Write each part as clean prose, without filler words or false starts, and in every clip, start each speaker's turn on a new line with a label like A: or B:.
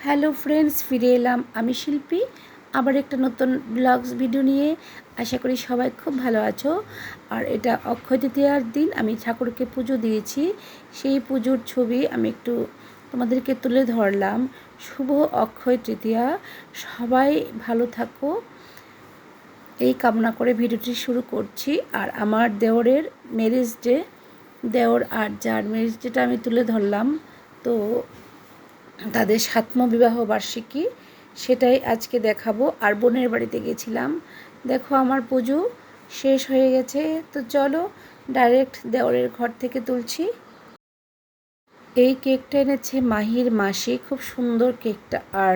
A: Hello friends, ফিরে এলাম আমি শিল্পী আবার একটা নতুন ব্লগস ভিডিও নিয়ে। আশা করি সবাই খুব ভালো আছো। আর এটা অক্ষয় তৃতীয়ার দিন আমি ঠাকুরকে পুজো দিয়েছি, সেই পুজোর ছবি আমি একটু তোমাদেরকে তুলে ধরলাম। শুভ অক্ষয় তৃতীয়া, সবাই ভালো থাকো এই কামনা করে ভিডিওটি শুরু করছি। আর আমার দেওরের ম্যারেজ ডে, দেওর আর যার ম্যারেজ ডেটা আমি তুলে ধরলাম। তো তাদের 7ম বিবাহ বার্ষিকী, সেটাই আজকে দেখাবো। আর বোনের বাড়িতে গেছিলাম, দেখো আমার পুজো শেষ হয়ে গেছে। তো চলো ডাইরেক্ট দেওরের ঘর থেকে তুলছি। এই কেকটা এনেছে মাহির মাসি, খুব সুন্দর কেকটা, আর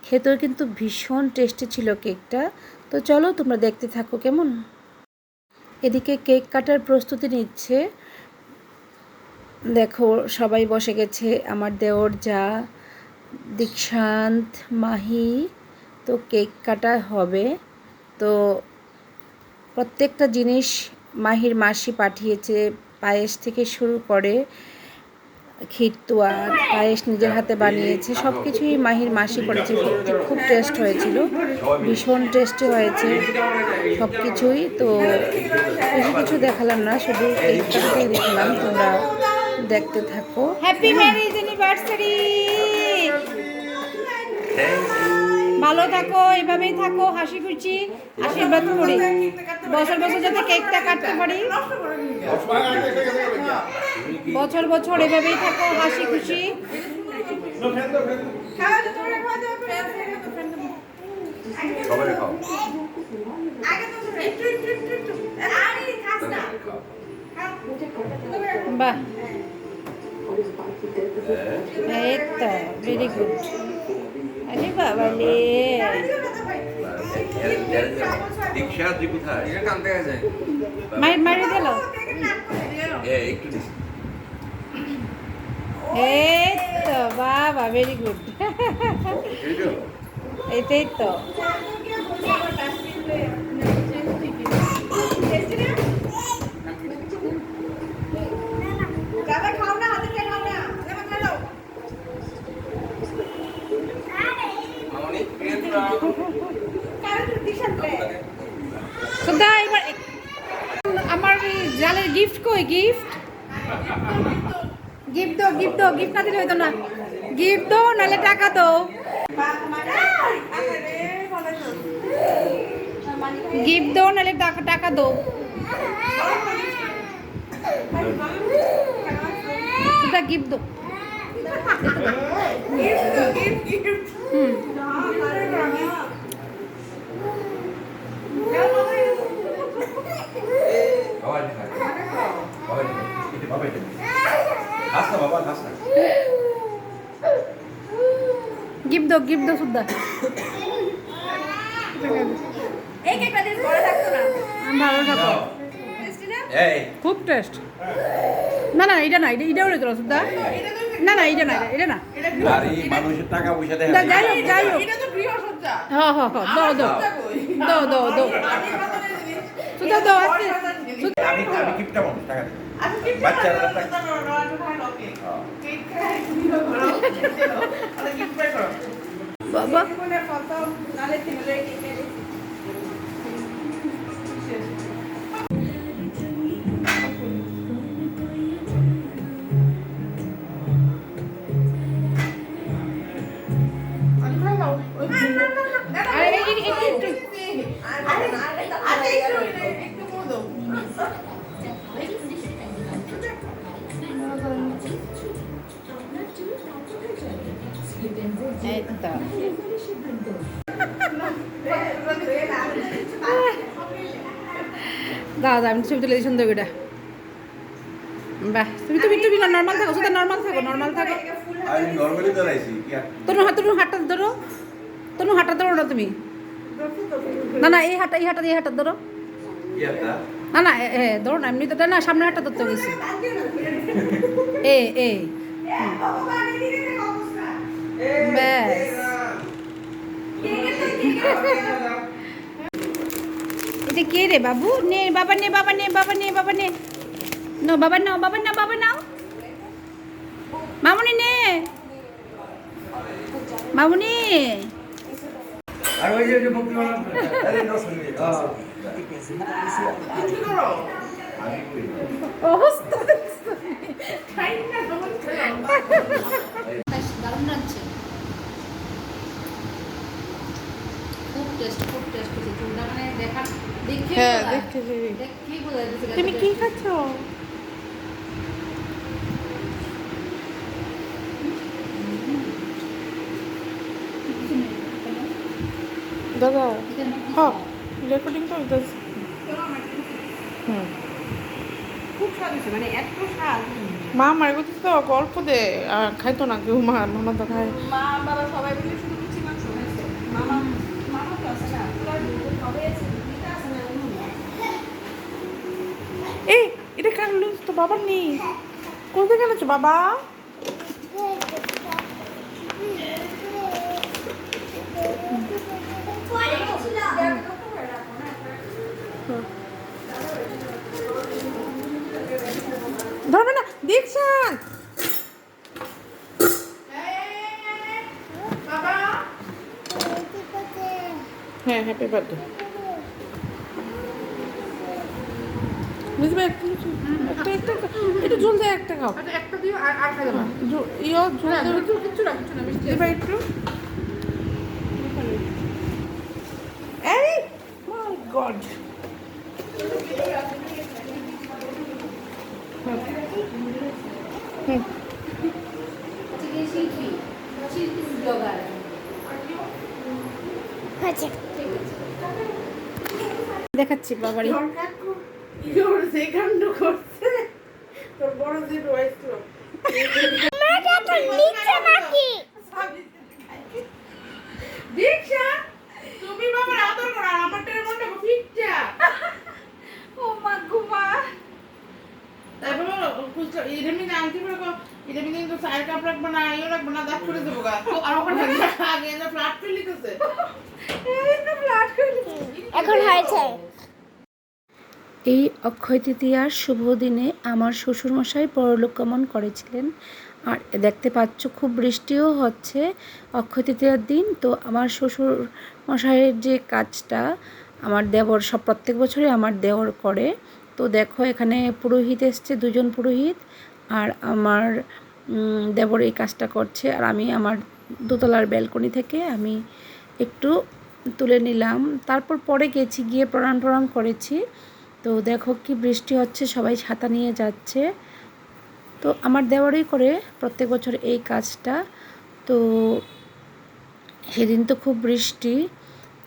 A: খেতেও কিন্তু ভীষণ টেস্টি ছিল কেকটা। তো চলো তোমরা দেখতে থাকো কেমন। এদিকে কেক কাটার প্রস্তুতি নিচ্ছে, দেখো সবাই বসে গেছে, আমার দেওর, যা, দীক্ষান্ত, মাহি। তো কেক কাটা হবে। তো প্রত্যেকটা জিনিস মাহির মাসি পাঠিয়েছে, পায়েস থেকে শুরু করে খিরতুয়া, পায়েস নিজের হাতে বানিয়েছে, সব কিছুই মাহির মাসি করেছে। সত্যি খুব টেস্ট হয়েছিল, ভীষণ টেস্টি হয়েছে সব কিছুই। তো বেশি কিছু দেখালাম না, শুধু কেক কাটাটাই দেখালাম, তোমরা দেখতে থাকো।
B: হ্যাপি ম্যারেজ অ্যানিভার্সারি, ভালো থাকো, এভাবেই থাকো, হাসি খুশি আশীর্বাদ করি, বছর বছর যাতে কেকটা কাটতে পারি, বছর বছর এভাবেই থাকো, হাসি খুশি। বাহ, এই তো ভেরি গুড। আরে বাবা রে, মায়ের মারি দিল। এই তো বাবা, ভেরি গুড। এটাই তো এবার আমার জালের গিফট কই, গিফট গিফট দো, গিফট দো, গিফট না দিলে হইতো না, গিফট দো নাহলে টাকা দো, গিফট দো নাহলে টাকা দো। সেটা গিফট দো। গিফট দো, গিফট দো সুদ্ধা। ভালো থাকো, খুব টেস্ট। না না, এটা না, এটা হলে তোরা সুদ্ধা। না না, এটা না, এটা না,
C: মানুষের টাকা পয়সা
B: যাই হোক, যাই হোক। হ্যাঁ হ্যাঁ হ্যাঁ, দো দো দো দো দো সুদ্ধা দো।
C: আমি গিফটটা পাবো টাকা বাচ্চারা
B: বাবা দাদা, আমি ছবি তুলে দিই সুন্দর করে। বাহ, তুমি তুমি তুমি নর্মাল থাকো, শুধু নর্মাল থাকো, নর্মাল থাকো।
C: আমি নরমালি দাঁড়াইছি
B: তনু হাতটা ধরো, তনু হাতটা ধরো না তুমি। না না, এই হাতটা ধরো। না না, ধরো না, এমনি তো না, সামনে হাতটা ধরতে গেছি। এ ব্যাস। এটা কে রে বাবু? নে বাবা, নে বাবা, নে বাবা, নে বাবা, নে নো বাবা, নাও বাবা, নাও বাবা, নাও মামুনি, নে মামুনি
C: আর ওই যে মুক্তি আরে নো শুনি
B: অবস্থা দারুণ লাগছে, খুব টেস্ট হয়েছে চুলটা, মানে দেখার দেখে
D: হ্যাঁ,
B: বোঝা-
D: দেখতেছি।
B: দেখেই বোঝা যাচ্ছে
D: তুমি কি খাচ্ছ? দাদা হ্যাঁ রেকর্ডিং তো হইতেছে। হুম
B: খুব স্বাদ হয়েছে, মানে এত স্বাদ।
D: মা আমার করতেছে তো গল্প দে আর খাইতো না কেউ, মামা তো খায়।
B: মা বাবা সবাই মিলে শুধু লুচি মাংস খাইছে। মামা মামা তো আছে না, তোরা সবাই আছে, দিদিটা আছে না, অন্য না।
D: এই এটা কার লুজ তো বাবার নেই, কোথায় গেলেছো বাবা? ধরবে না দীক্ষান। হ্যাঁ হ্যাপি বার্থডে। বুঝবে একটু একটু ঝোল দেয়, একটা খাও।
B: আচ্ছা, একটা দিও আর খাই দেবো।
D: ইয়ে ঝোল
B: হ্যাঁ,
D: দেবে
B: কিচ্ছু না, মিষ্টি আছে।
D: দিবা একটু। এই মাই গড। হুম
B: আচ্ছা, এই শিল্পী ব্লগার। দেখাচ্ছি বাবারই।
D: সেখান্ড করছে তোর বড় যে রয়েছিল দীক্ষা, তুমি বাবার আদর করো আর আমার টের মনটা ফিটটা।
B: ও মা গুমা,
D: তারপর কুচটা ইরেমি আনছি বলে ইরেমি কিন্তু সাইড কাপ রাখবো না, ইও রাখবো না, দাঁত করে দেবো গা। আর ওখানে আগে না ফ্ল্যাট করে লিখেছে, ফ্ল্যাট করে
A: এখন হয়েছে। এই অক্ষয় তৃতীয়ার শুভ দিনে আমার শ্বশুরমশাই পরলোক গমন করেছিলেন। আর দেখতে পাচ্ছ খুব বৃষ্টিও হচ্ছে অক্ষয় তৃতীয়ার দিন। তো আমার শ্বশুর মশাইয়ের যে কাজটা আমার দেওর সব প্রত্যেক বছরই আমার দেওর করে। তো দেখো এখানে পুরোহিত এসছে, দুজন পুরোহিত, আর আমার দেবর এই কাজটা করছে। আর আমি আমার দোতলার ব্যালকনি থেকে আমি একটু তুলে নিলাম, তারপর পরে গেছি, গিয়ে প্রণাম করেছি। তো দেখো কি বৃষ্টি হচ্ছে, সবাই ছাতা নিয়ে যাচ্ছে। তো আমার দেওয়ারই করে প্রত্যেক বছর এই কাজটা। তো সেদিন তো খুব বৃষ্টি,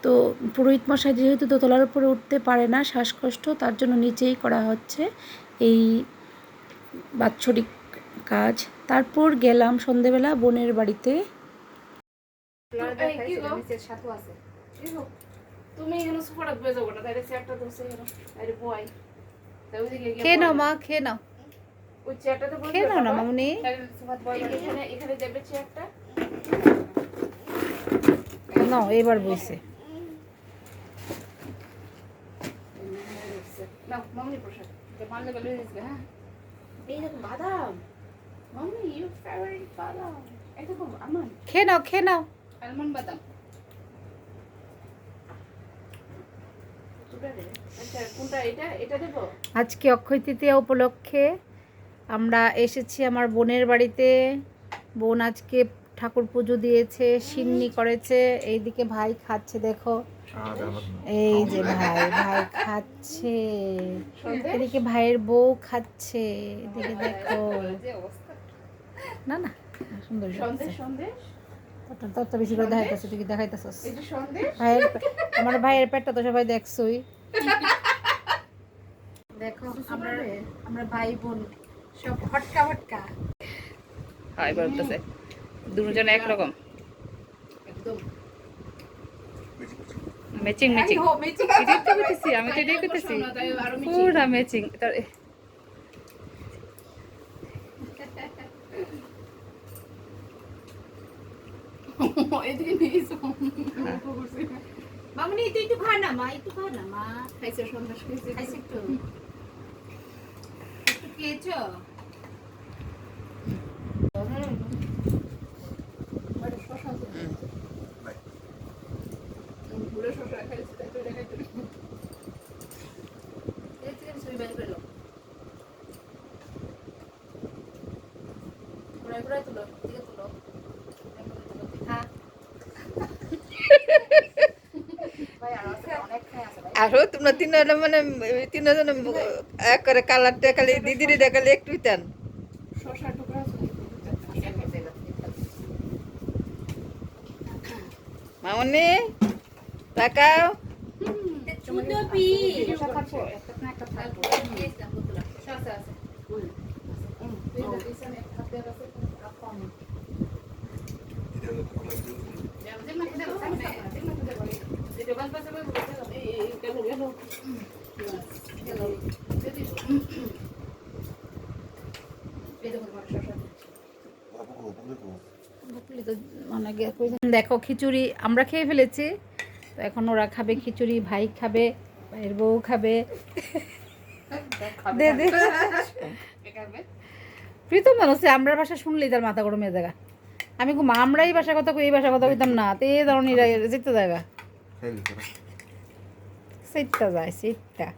A: তো পুরোহিত মশাই যেহেতু দোতলার উপরে উঠতে পারে না, শ্বাসকষ্ট, তার জন্য নিচেই করা হচ্ছে এই বাৎসরিক কাজ। তারপর গেলাম সন্ধেবেলা বোনের বাড়িতে।
D: তুমি এখানে সোফা রাখবে যাবো না, তাইলে চেয়ারটা দোসে গেল, তাইলে বয় তাই ওইদিকে গিয়ে
B: খেয়ে নাও মা, খেয়ে নাও,
D: ওই চেয়ারটাতে বসে
B: খেয়ে নাও না মামুনি।
D: তাইলে সোফা বয় এখানে এখানে দেবে চেয়ারটা।
B: নাও এবার বইছে।
D: নাও মামনি প্রসাদ মানলে গেলে দিবে। হ্যাঁ এই দেখো বাদাম, মামনি ইউর ফেভারিট বাদাম, এই দেখো আমন্ড,
B: খেয়ে নাও।
D: আলমন্ড বাদাম। আচ্ছা কোনটা, এটা এটা দেবো?
B: আজকে অক্ষয় তৃতীয়া উপলক্ষে আমরা এসেছি আমার বোনের বাড়িতে। বোন আজকে ঠাকুর পুজো দিয়েছে, সিন্নি করেছে। এইদিকে ভাই খাচ্ছে, দেখো এই যে ভাই খাচ্ছে, এদিকে ভাইয়ের বউ খাচ্ছে, এদিকে দেখো। না সুন্দর
D: সন্দেশ সন্দেশ
B: তত বেশি করে দেখাইতেছে, তুই কি দেখাইতেছস?
D: এই যে সন্দেশ
B: আমার ভাইয়ের পেটটা তো সবাই দেখছই। দেখো আমরা ভাই বোন সব হটকা
D: হাই বলতেছে দুজন একরকম
B: একদম
D: ম্যাচিং ম্যাচিং। এটাই তো করতেছি আমি, তো এটাই করতেছি পুরো ম্যাচিং। এদিকে নিয়ে এসো
B: মামনি, একটু খা না মা,
D: খাইছে সন্দেশ খাইছে
B: খাইছে একটু খেয়েছো? আরো তোমরা তিনজন মানে তিনজন এক করে কালারটা খালি দিদির দেখালে একটু টান
D: শশা টুকরা আছে
B: মামনি তাকাও দেখো খিচুড়ি আমরা খেয়ে ফেলেছি তো এখন ওরা খাবে খিচুড়ি ভাই খাবে ভাইয়ের বউ খাবে প্রীতম মানুষ আমরা ভাষা শুনলেই তার মাথা গরম হয়ে জায়গা আমি খুব আমরাই ভাষা কথা কই এই ভাষা কথা কইতাম না তে ধরনের যেতে জায়গা সেইটা যায় সেইটা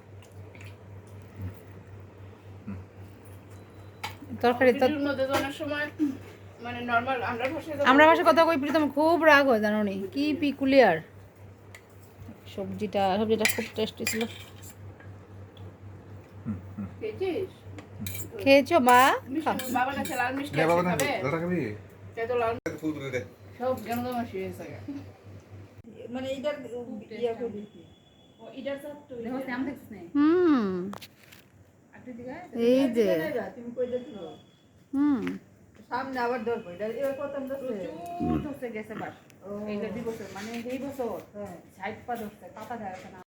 B: তরকারি তো
D: মধ্যে তো অনেক সময় মানে নরমাল
B: আমরা ভাষা কথা কই প্রীতম খুব রাগ হয় জানো নি কি পিকুলিয়ার সবজিটা খুব টেস্টি ছিল
D: খেয়েছিস
B: খেয়েছো মা
D: বাবা কাছে লাল মিষ্টি
C: লে বাবা না
D: খাবে
C: দাদা খাবি
D: তাই তো লাল
C: ফুল তুলে দে
D: সব জ্ঞান দমা শুয়ে গেছে
B: মানে এইটার ইয়া করি
D: ও এটার সাথে তো দেখো স্যাম দেখছ না
B: এই যে
C: তুমি কই দেখছো
B: সামনে আবার ধরবো এটা এবার কত
D: ধরছে গেছে বার এইটা 2 বছর মানে এই বছর 60 পা ধরছে পাতা যায় না